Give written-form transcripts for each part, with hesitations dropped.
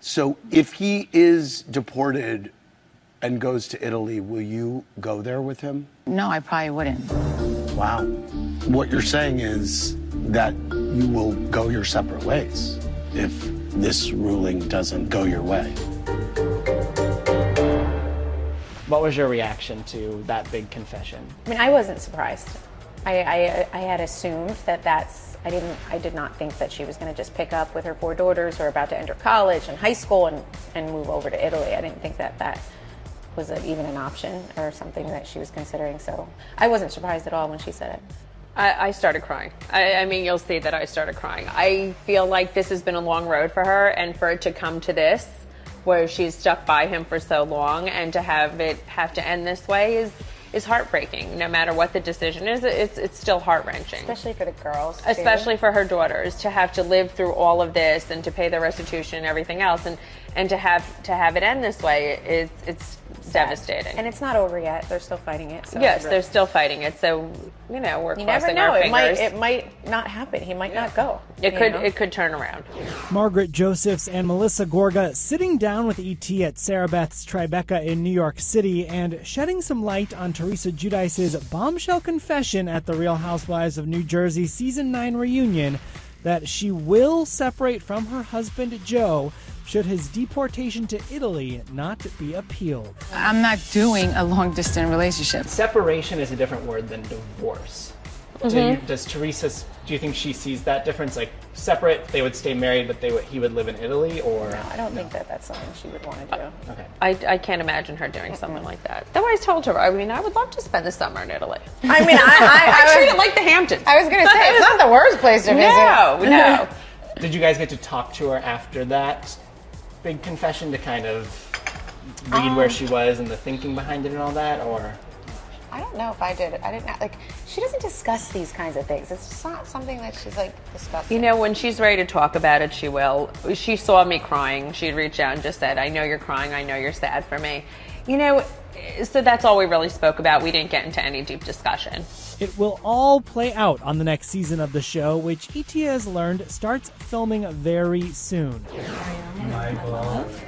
So if he is deported and goes to Italy, will you go there with him? No, I probably wouldn't. Wow. What you're saying is that you will go your separate ways if this ruling doesn't go your way. What was your reaction to that big confession? I mean, I wasn't surprised. I had assumed I did not think that she was going to just pick up with her 4 daughters who are about to enter college and high school and move over to Italy. I didn't think that was even an option or something that she was considering. So I wasn't surprised at all when she said it. I started crying. I mean, you'll see that I started crying. I feel like this has been a long road for her, and for it to come to this, where she's stuck by him for so long, and to have to end this way is heartbreaking. No matter what the decision is, it's still heart-wrenching. Especially for the girls, too. Especially for her daughters, to have to live through all of this and to pay the restitution and everything else, and to have it end this way, it's devastating. And it's not over yet. They're still fighting it. So yes, they're still fighting it. So, we're crossing our fingers. It might not happen. He might not go. It could turn around. Margaret Josephs and Melissa Gorga sitting down with ET at Sarah Beth's Tribeca in New York City and shedding some light on Teresa Giudice's bombshell confession at the Real Housewives of New Jersey Season 9 reunion that she will separate from her husband Joe should his deportation to Italy not be appealed. I'm not doing a long-distance relationship. Separation is a different word than divorce. Does Teresa, do you think she sees that difference? Like, separate, they would stay married, but he would live in Italy, or? No, I don't think that's something she would want to do. Okay. I can't imagine her doing something like that. Though I told her, I mean, I would love to spend the summer in Italy. I mean, I treat it like the Hamptons. I was going to say, it's not the worst place to visit. No. Did you guys get to talk to her after that big confession to kind of read where she was and the thinking behind it and all that, or? I don't know if I did. I didn't, like, she doesn't discuss these kinds of things. It's just not something that she's, like, discussing. You know, when she's ready to talk about it, she will. She saw me crying. She'd reach out and just said, I know you're crying. I know you're sad for me. You know, so that's all we really spoke about. We didn't get into any deep discussion. It will all play out on the next season of the show, which ET has learned starts filming very soon. My love.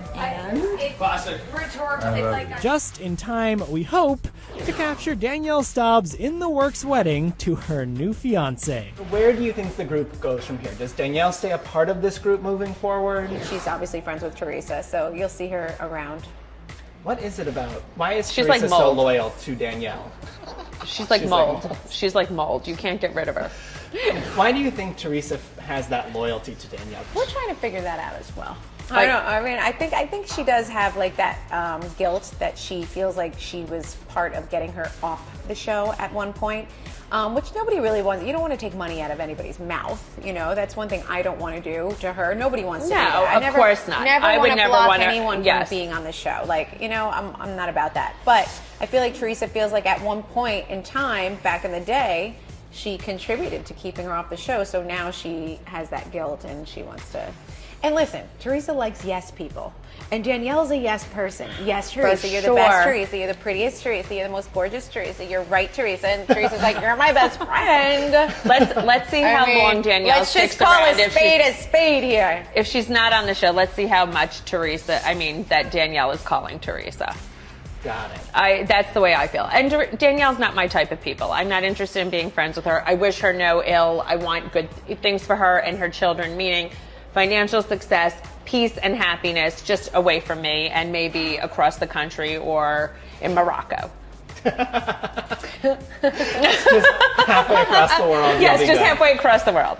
Just in time, we hope, to capture Danielle Staub's in-the-works wedding to her new fiancé. Where do you think the group goes from here? Does Danielle stay a part of this group moving forward? She's obviously friends with Teresa, so you'll see her around. What is it about? Why is She's Teresa like so mold. loyal to Danielle? She's like mold. She's like mold. You can't get rid of her. Why do you think Teresa has that loyalty to Danielle? We're trying to figure that out as well. I don't know. I mean, I think she does have like that guilt that she feels like she was part of getting her off the show at one point, which nobody really wants. You don't want to take money out of anybody's mouth. You know, that's one thing I don't want to do to her. Nobody wants to do that. No, of course not. I would never block anyone from being on the show. Like, you know, I'm not about that. But I feel like Teresa feels like at one point in time, back in the day, she contributed to keeping her off the show. So now she has that guilt and she wants to. And listen, Teresa likes yes people. And Danielle's a yes person. Yes, Teresa, you're the best Teresa. You're the prettiest Teresa. You're the most gorgeous Teresa. You're right, Teresa. And Teresa's like, you're my best friend. Let's see how long Danielle sticks around. Let's just call a spade here. If she's not on the show, let's see how much that Danielle is calling Teresa. Got it. That's the way I feel. And Danielle's not my type of people. I'm not interested in being friends with her. I wish her no ill. I want good things for her and her children, meaning financial success, peace, and happiness just away from me and maybe across the country or in Morocco. Just halfway across the world. Yes, just halfway across the world.